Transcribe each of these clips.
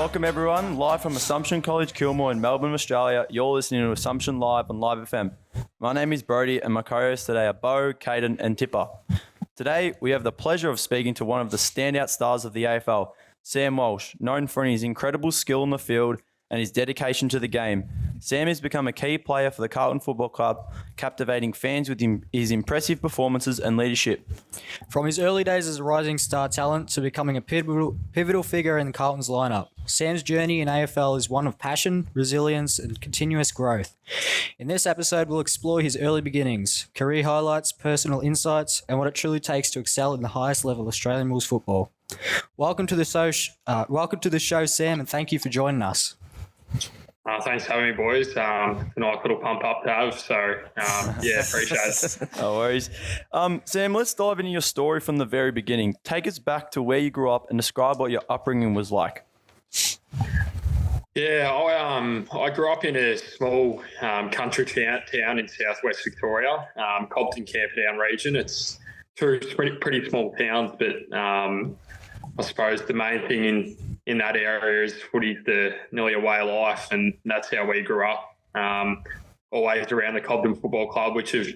Welcome everyone, live from Assumption College, Kilmore in Melbourne, Australia. You're listening to Assumption Live on Live FM. My name is Brody and my co-hosts today are Bo, Caden and Tipper. Today we have the pleasure of speaking to one of the standout stars of the AFL, Sam Walsh, known for his incredible skill in the field and his dedication to the game. Sam has become a key player for the Carlton Football Club, captivating fans with his impressive performances and leadership. From his early days as a rising star talent to becoming a pivotal figure in Carlton's lineup, Sam's journey in AFL is one of passion, resilience, and continuous growth. In this episode, we'll explore his early beginnings, career highlights, personal insights, and what it truly takes to excel in the highest level of Australian rules football. Welcome to the show, Sam, and thank you for joining us. Thanks for having me, boys. It's a nice little pump up to have, so appreciate it. No worries. Sam, let's dive into your story from the very beginning. Take us back to where you grew up and describe what your upbringing was like. Yeah, I grew up in a small country town in southwest Victoria, Cobden Camperdown region. It's two pretty small towns, but I suppose the main thing in that area is footy's nearly a way of life, and that's how we grew up. Always around the Cobden Football Club, which have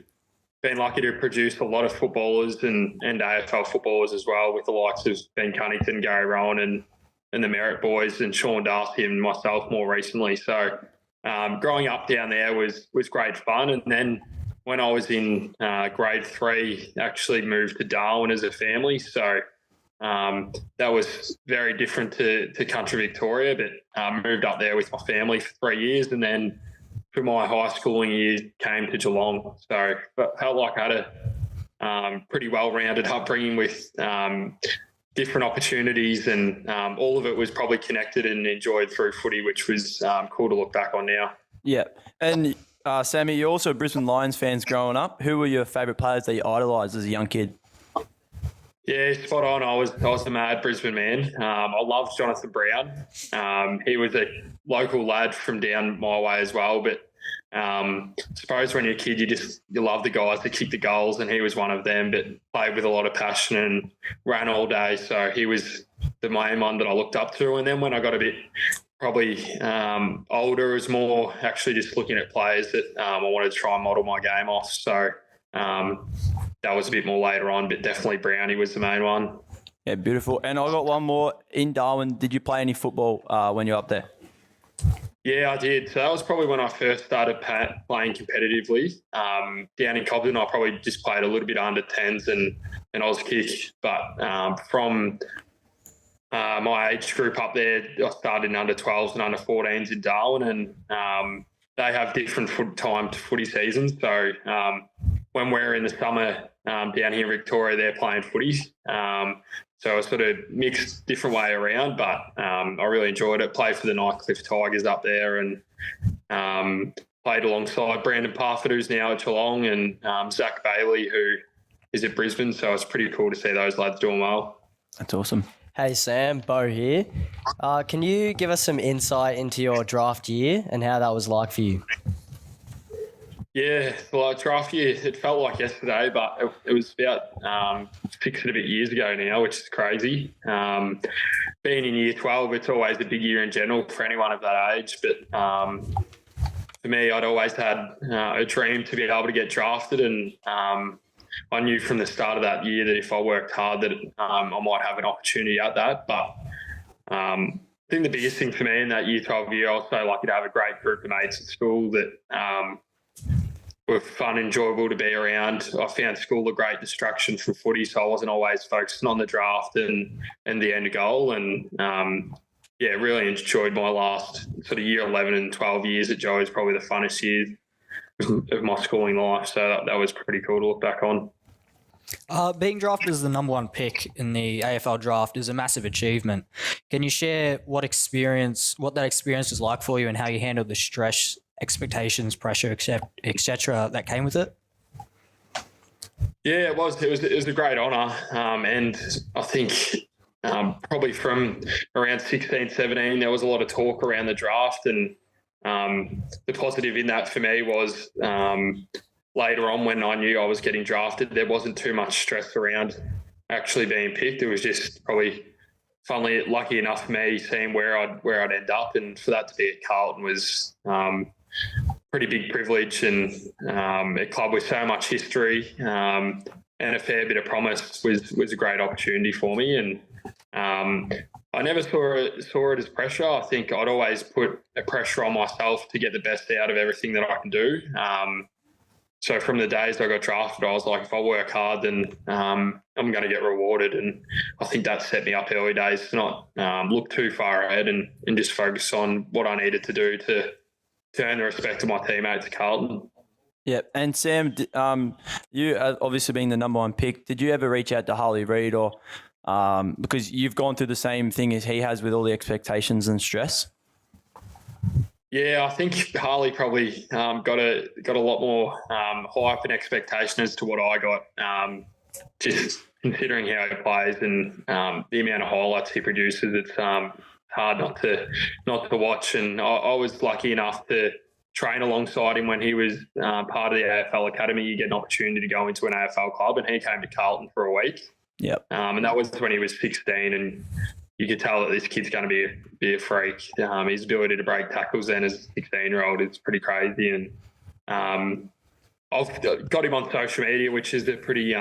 been lucky to produce a lot of footballers and AFL footballers as well, with the likes of Ben Cunnington, Gary Rowan and the Merritt boys and Sean Darcy and myself more recently. So growing up down there was great fun. And then when I was in grade 3, actually moved to Darwin as a family. So that was very different to country Victoria, but moved up there with my family for 3 years, and then for my high schooling years came to Geelong. So felt like I had a pretty well-rounded upbringing with different opportunities, and all of it was probably connected and enjoyed through footy, which was cool to look back on now. Yeah. And Sammy, you're also Brisbane Lions fans growing up. Who were your favourite players that you idolised as a young kid? Yeah, spot on. I was a mad Brisbane man. I loved Jonathan Brown. He was a local lad from down my way as well. But I suppose when you're a kid, you love the guys that kick the goals, and he was one of them. But played with a lot of passion and ran all day. So he was the main one that I looked up to. And then when I got a bit probably older, it was more actually just looking at players that I wanted to try and model my game off. So that was a bit more later on, but definitely Brownie was the main one. Yeah, beautiful. And I got one more. In Darwin, did you play any football when you were up there? Yeah, I did. So that was probably when I first started playing competitively. Down in Cobden, I probably just played a little bit under 10s and Oz kick. But from my age group up there, I started in under 12s and under 14s in Darwin, and they have different footy seasons. So when we're in the summer down here in Victoria, they're playing footy. So I sort of mixed different way around, but I really enjoyed it. Played for the Nightcliff Tigers up there, and played alongside Brandon Parfitt, who's now at Geelong, and Zach Bailey, who is at Brisbane. So it's pretty cool to see those lads doing well. That's awesome. Hey Sam, Bo here. Can you give us some insight into your draft year and how that was like for you? Yeah, well, draft year, it felt like yesterday, but it was about 6 and a bit years ago now, which is crazy. Being in year 12, it's always a big year in general for anyone of that age. But for me, I'd always had a dream to be able to get drafted, and I knew from the start of that year that if I worked hard that I might have an opportunity at that. But I think the biggest thing for me in that year 12 year, I was so lucky to have a great group of mates at school that were fun, enjoyable to be around. I found school a great distraction from footy, so I wasn't always focusing on the draft and the end goal. And really enjoyed my last sort of year 11 and 12 years at Joey's, probably the funnest years of my schooling life. So that was pretty cool to look back on. Being drafted as the number 1 pick in the AFL draft is a massive achievement. Can you share what that experience was like for you and how you handled the stress, expectations, pressure, etc. that came with it? Yeah, it was a great honour, and I think probably from around 16, 17, there was a lot of talk around the draft, and the positive in that for me was later on when I knew I was getting drafted, there wasn't too much stress around actually being picked. It was just probably funnily, lucky enough for me, seeing where I'd end up, and for that to be at Carlton was pretty big privilege, and a club with so much history and a fair bit of promise was a great opportunity for me. And I never saw it as pressure. I think I'd always put a pressure on myself to get the best out of everything that I can do. So from the days I got drafted, I was like, if I work hard, then I'm going to get rewarded. And I think that set me up early days to not look too far ahead and just focus on what I needed to do to earn the respect of my teammates at Carlton. Yeah, and Sam, you obviously being the number one pick, did you ever reach out to Harley Reid or because you've gone through the same thing as he has with all the expectations and stress? Yeah, I think Harley probably got a lot more hype and expectation as to what I got. Just considering how he plays and the amount of highlights he produces, it's hard not to watch. And I was lucky enough to train alongside him when he was part of the AFL Academy. You get an opportunity to go into an AFL club, and he came to Carlton for a week. Yep. And that was when he was 16, and you could tell that this kid's going to be a freak. His ability to break tackles then as a 16-year-old is pretty crazy. And I've got him on social media, which is a pretty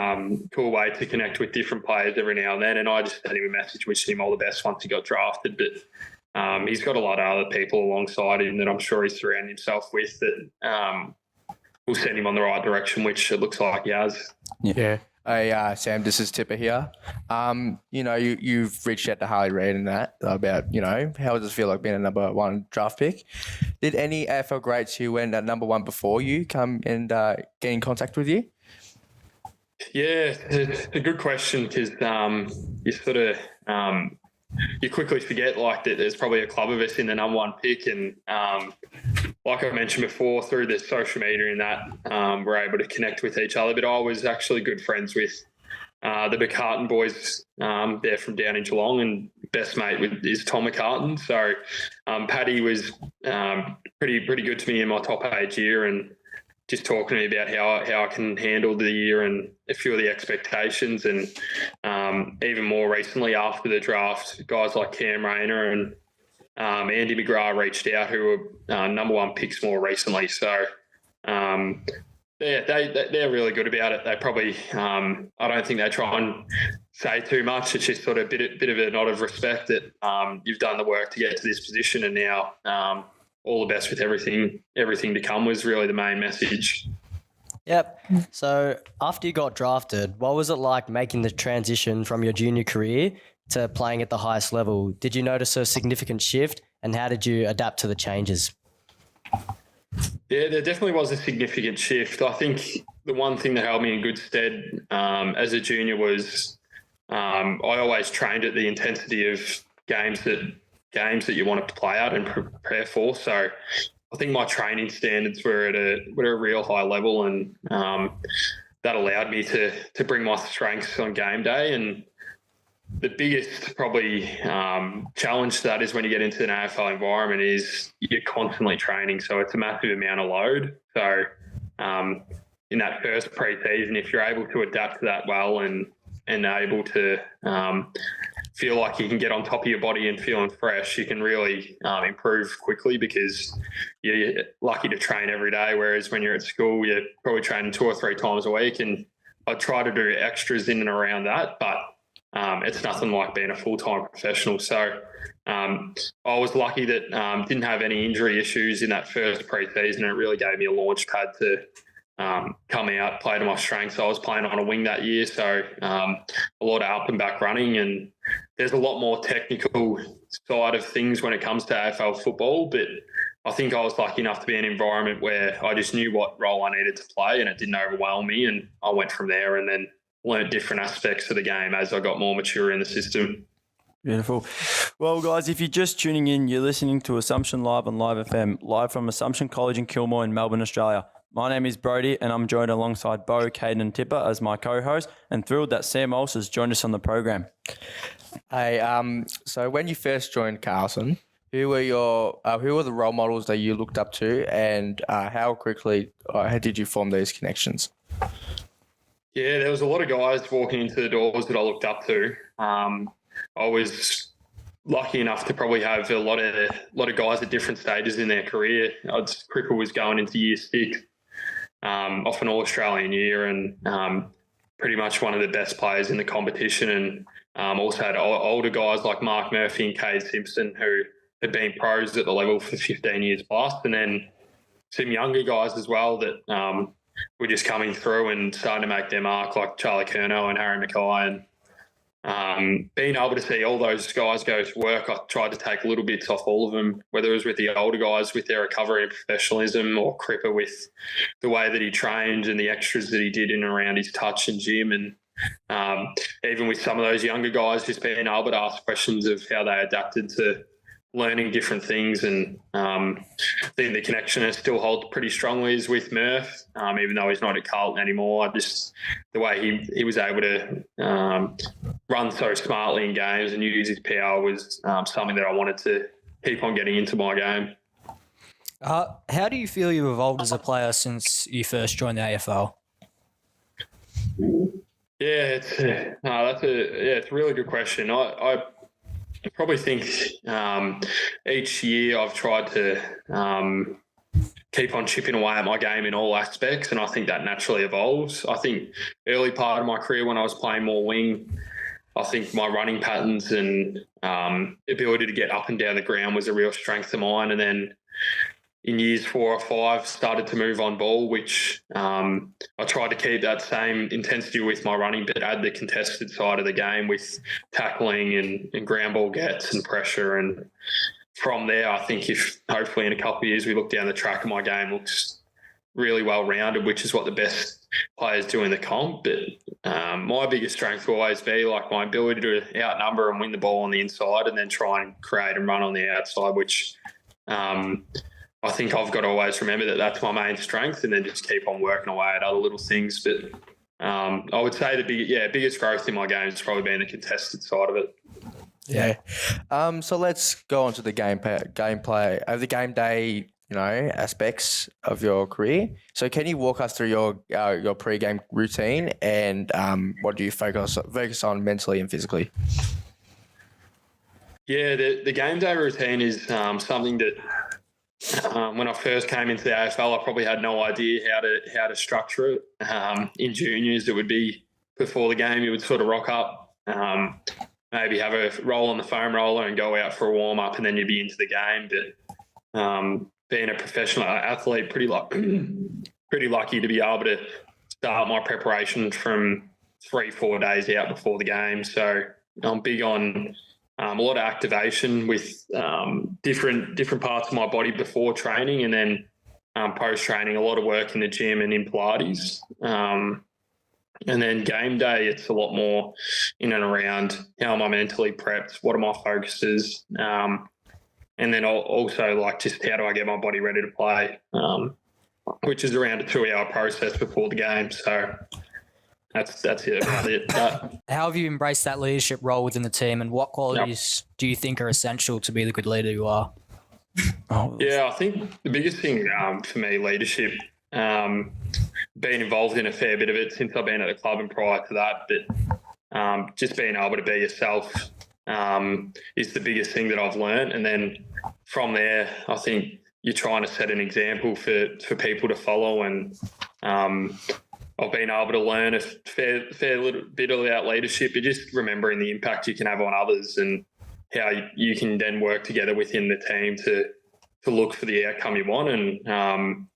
cool way to connect with different players every now and then. And I just sent him a message wishing him all the best once he got drafted. But he's got a lot of other people alongside him that I'm sure he's surrounding himself with that will send him on the right direction, which it looks like he has. Yeah. Hey, Sam, this is Tipper here. You've reached out to Harley Reid and that about, how does it feel like being a number one draft pick? Did any AFL greats who went at number one before you come and get in contact with you? Yeah, it's a good question because you sort of you quickly forget like that there's probably a club of us in the number one pick, and like I mentioned before, through the social media and that, we're able to connect with each other. But I was actually good friends with the McCartan boys. They're from down in Geelong, and best mate is Tom McCartan. So Paddy was pretty good to me in my top age year, and just talking to me about how I can handle the year and a few of the expectations. And even more recently after the draft, guys like Cam Rayner and Andy McGrath reached out, who were number one picks more recently. So they're really good about it. They probably I don't think they try and say too much. It's just sort of a bit of a nod of respect that you've done the work to get to this position, and now all the best with everything to come was really the main message. Yep. So after you got drafted, what was it like making the transition from your junior career to playing at the highest level? Did you notice a significant shift, and how did you adapt to the changes? Yeah, there definitely was a significant shift. I think the one thing that held me in good stead as a junior was I always trained at the intensity of games that you wanted to play at and prepare for. So I think my training standards were at a real high level, and that allowed me to bring my strengths on game day. And the biggest probably challenge to that is when you get into an AFL environment is you're constantly training. So it's a massive amount of load. So in that first pre-season, if you're able to adapt to that well and able to feel like you can get on top of your body and feeling fresh, you can really improve quickly because you're lucky to train every day. Whereas when you're at school, you're probably training 2 or 3 times a week. And I try to do extras in and around that, but it's nothing like being a full-time professional. So I was lucky that didn't have any injury issues in that first pre-season. It really gave me a launch pad to come out, play to my strengths. I was playing on a wing that year, so a lot of up and back running, and there's a lot more technical side of things when it comes to AFL football, but I think I was lucky enough to be in an environment where I just knew what role I needed to play and it didn't overwhelm me, and I went from there and then learned different aspects of the game as I got more mature in the system. Beautiful. Well, guys, if you're just tuning in, you're listening to Assumption Live on Live FM, live from Assumption College in Kilmore in Melbourne, Australia. My name is Brody, and I'm joined alongside Bo, Caden and Tipper as my co-host, and thrilled that Sam Walsh has joined us on the program. Hey, so when you first joined Carlton, who were the role models that you looked up to, and how quickly did you form these connections? Yeah, there was a lot of guys walking into the doors that I looked up to. I was lucky enough to probably have a lot of guys at different stages in their career. Cripple was going into year 6, off an All-Australian year, and pretty much one of the best players in the competition. And also had older guys like Mark Murphy and Cade Simpson who had been pros at the level for 15 years plus, and then some younger guys as well that were just coming through and starting to make their mark, like Charlie Curnow and Harry Mackay. And being able to see all those guys go to work, I tried to take little bits off all of them, whether it was with the older guys with their recovery and professionalism, or Cripper with the way that he trained and the extras that he did in and around his touch and gym. And even with some of those younger guys, just being able to ask questions of how they adapted to learning different things. And I think the connection I still hold pretty strongly is with Murph, even though he's not at Carlton anymore. Just the way he was able to run so smartly in games and use his power was something that I wanted to keep on getting into my game. How do you feel you've evolved as a player since you first joined the AFL? Yeah, it's a really good question. I probably think each year I've tried to keep on chipping away at my game in all aspects, and I think that naturally evolves. I think early part of my career when I was playing more wing, I think my running patterns and ability to get up and down the ground was a real strength of mine. And then in years 4 or 5, started to move on ball, which I tried to keep that same intensity with my running, but add the contested side of the game with tackling and ground ball gets and pressure. And from there, I think if hopefully in a couple of years we look down the track and my game looks really well-rounded, which is what the best players do in the comp. But my biggest strength will always be like my ability to outnumber and win the ball on the inside and then try and create and run on the outside, which I think I've got to always remember that that's my main strength, and then just keep on working away at other little things. But I would say the biggest growth in my game has probably been the contested side of it. Yeah. So let's go on to the gameplay of the game day, aspects of your career. So can you walk us through your pre-game routine and what do you focus on mentally and physically? Yeah, the game day routine is something that when I first came into the AFL, I probably had no idea how to structure it. In juniors, it would be before the game, you would sort of rock up, maybe have a roll on the foam roller and go out for a warm up, and then you'd be into the game. But being a professional athlete, pretty lucky to be able to start my preparation from 3-4 days out before the game. So I'm big on a lot of activation with different parts of my body before training, and then post-training, a lot of work in the gym and in Pilates. And then game day, it's a lot more in and around how am I mentally prepped, what are my focuses, and then also like just how do I get my body ready to play, which is around a 2-hour process before the game. So that's it about it. How have you embraced that leadership role within the team, and what qualities do you think are essential to be the good leader you are? Yeah, I think the biggest thing for me, leadership, being involved in a fair bit of it since I've been at the club and prior to that, but just being able to be yourself is the biggest thing that I've learned. And then from there, I think you're trying to set an example for people to follow, and I've been able to learn a fair little bit about leadership, but just remembering the impact you can have on others and how you can then work together within the team to look for the outcome you want. And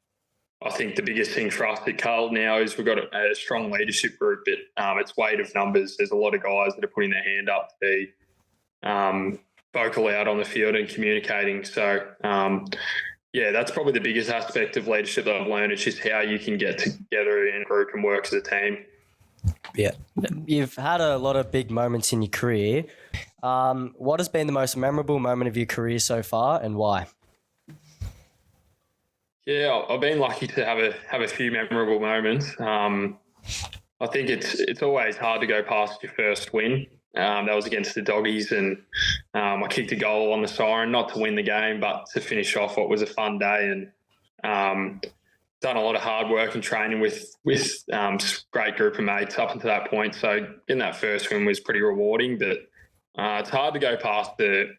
I think the biggest thing for us at Carlton now is we've got a strong leadership group, but it's weight of numbers. There's a lot of guys that are putting their hand up to be vocal out on the field and communicating. So, yeah, that's probably the biggest aspect of leadership that I've learned. It's just how you can get together in a group and work as a team. Yeah. You've had a lot of big moments in your career. What has been the most memorable moment of your career so far, and why? Yeah, I've been lucky to have a few memorable moments. I think it's always hard to go past your first win. That was against the Doggies, and I kicked a goal on the siren, not to win the game, but to finish off what was a fun day. And done a lot of hard work and training with great group of mates up until that point. So getting that first win was pretty rewarding. But It's hard to go past the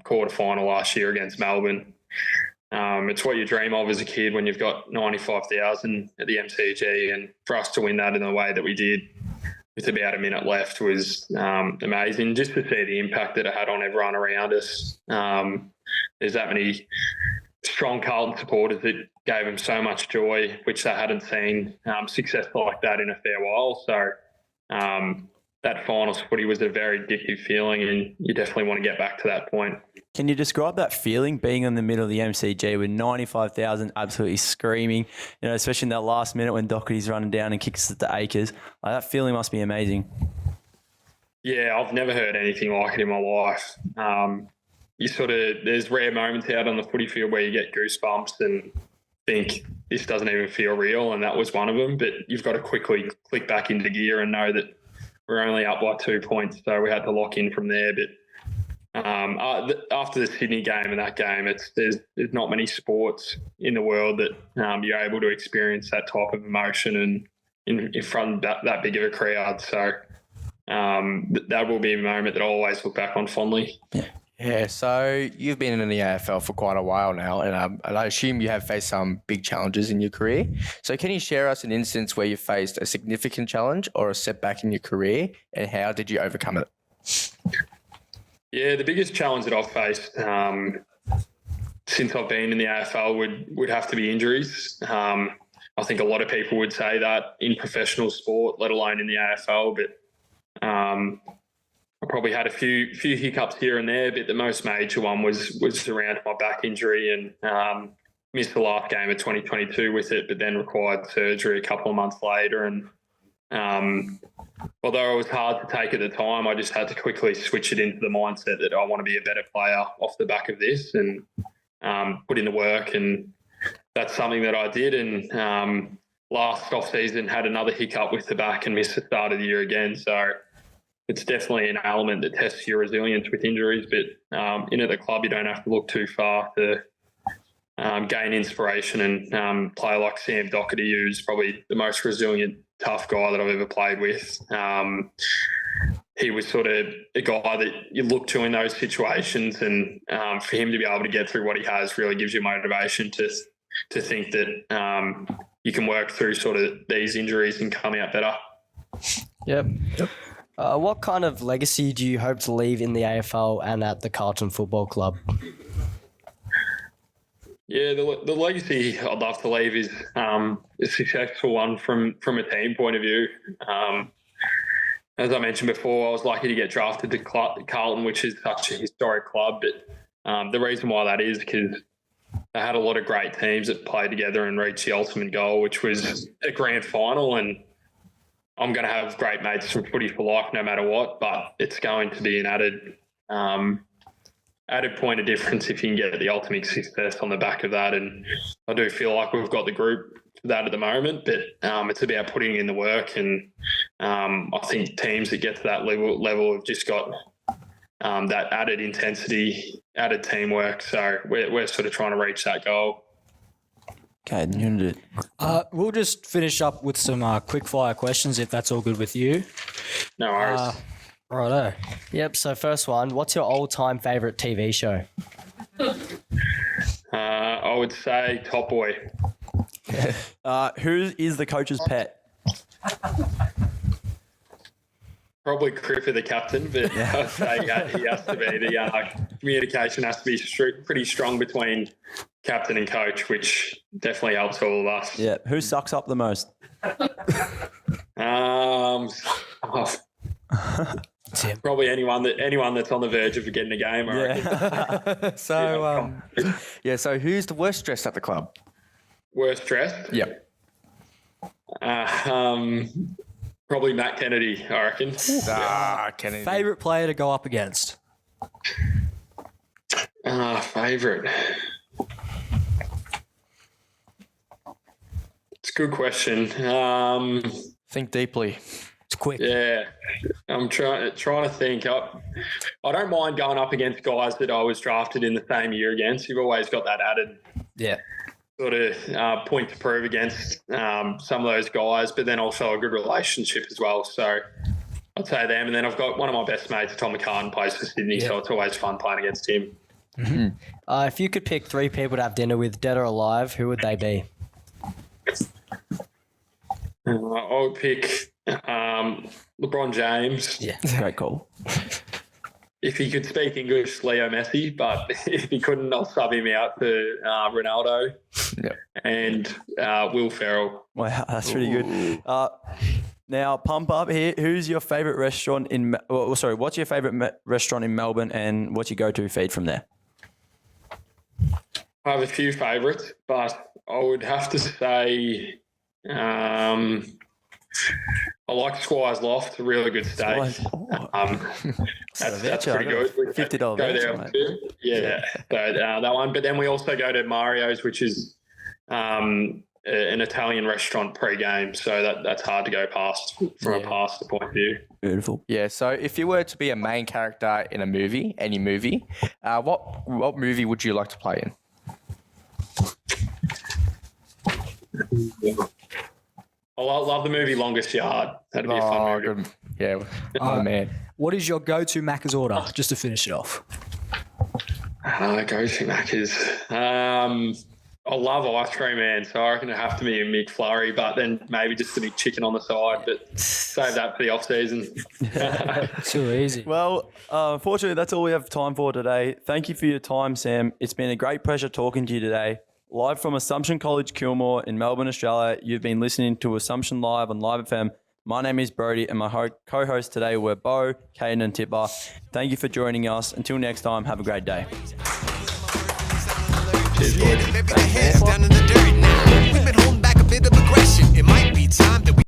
quarter final last year against Melbourne. It's what you dream of as a kid when you've got 95,000 at the MCG, and for us to win that in the way that we did with about a minute left was amazing. Just to see the impact that it had on everyone around us. There's that many strong Carlton supporters that gave them so much joy, which they hadn't seen success like that in a fair while. So that finals footy was a very addictive feeling, and you definitely want to get back to that point. Can you describe that feeling being in the middle of the MCG with 95,000 absolutely screaming, especially in that last minute when Doherty's running down and kicks it to Acres? Like, that feeling must be amazing. Yeah, I've never heard anything like it in my life. There's rare moments out on the footy field where you get goosebumps and think this doesn't even feel real, and that was one of them. But you've got to quickly click back into gear and know that we're only up by 2 points, so we had to lock in from there. But after the Sydney game and that game, there's not many sports in the world that you're able to experience that type of emotion and in front of that big of a crowd. So that will be a moment that I'll always look back on fondly. Yeah, so you've been in the AFL for quite a while now, and I assume you have faced some big challenges in your career. So can you share us an instance where you faced a significant challenge or a setback in your career, and how did you overcome it? Yeah, the biggest challenge that I've faced since I've been in the AFL would have to be injuries. I think a lot of people would say that in professional sport, let alone in the AFL, but I probably had a few hiccups here and there, but the most major one was around my back injury, and missed the last game of 2022 with it, but then required surgery a couple of months later. And although it was hard to take at the time, I just had to quickly switch it into the mindset that I want to be a better player off the back of this, and put in the work. And that's something that I did. And last off season had another hiccup with the back and missed the start of the year again. So it's definitely an element that tests your resilience with injuries. But in at the club, you don't have to look too far to gain inspiration. And play like Sam Doherty, who's probably the most resilient, tough guy that I've ever played with. He was sort of a guy that you look to in those situations, and for him to be able to get through what he has really gives you motivation to think that you can work through sort of these injuries and come out better. Yep. What kind of legacy do you hope to leave in the AFL and at the Carlton Football Club? Yeah, the legacy I'd love to leave is a successful one from a team point of view. As I mentioned before, I was lucky to get drafted to Carlton, which is such a historic club. But the reason why that is because they had a lot of great teams that played together and reached the ultimate goal, which was a grand final. And I'm going to have great mates from footy for life no matter what, but it's going to be an added point of difference if you can get the ultimate success on the back of that. And I do feel like we've got the group for that at the moment, but it's about putting in the work. And I think teams that get to that level have just got that added intensity, added teamwork. So we're sort of trying to reach that goal. Okay, then you're going to do it. We'll just finish up with some quick fire questions if that's all good with you. No worries. Righto. Yep, so first one, what's your all-time favourite TV show? I would say Top Boy. Who is the coach's pet? Probably Cripper, the captain, but I'd say he has to be. The communication has to be pretty strong between captain and coach, which definitely helps all of us. Yeah. Who sucks up the most? Probably anyone that's on the verge of getting a game. I reckon. So who's the worst dressed at the club? Worst dressed? Yep. Probably Matt Kennedy, I reckon. Kennedy. Favourite player to go up against? Favourite? It's a good question. Think deeply. It's quick. Yeah, I'm trying to think. I don't mind going up against guys that I was drafted in the same year against. You've always got that added sort of point to prove against some of those guys, but then also a good relationship as well. So I'd say them. And then I've got one of my best mates, Tom McCartan, plays for Sydney, so it's always fun playing against him. If you could pick 3 people to have dinner with, dead or alive, who would they be? I would pick LeBron James. Yeah. Great call. If he could speak English, Leo Messi, but if he couldn't, I'll sub him out for Ronaldo and Will Ferrell. Wow, that's pretty good. Now, pump up here. Who's your favourite restaurant in? What's your favourite restaurant in Melbourne, and what's your go-to feed from there? I have a few favourites, but I would have to say I like Squire's Loft, a really good steak. That's pretty good. $50 Go there mate. too. Yeah, but that one. But then we also go to Mario's, which is an Italian restaurant pre-game, so that's hard to go past from a pasta point of view. Beautiful. Yeah. So if you were to be a main character in a movie, any movie, what movie would you like to play in? I love the movie Longest Yard. That'd be a fun movie. Good. Yeah. Oh man. What is your go-to Macca's order, just to finish it off? Go-to Macca's. I love ice cream, man, so I reckon it'd have to be a McFlurry, but then maybe just a big chicken on the side, but save that for the off-season. Too easy. Well, unfortunately, that's all we have time for today. Thank you for your time, Sam. It's been a great pleasure talking to you today. Live from Assumption College, Kilmore in Melbourne, Australia, you've been listening to Assumption Live on Live FM. My name is Brody, and my co-hosts today were Bo, Caden, and Tipper. Thank you for joining us. Until next time, have a great day. Cheers, boys. Maybe the head's down in the dirt now. We've been holding back a bit of aggression. It might be time that we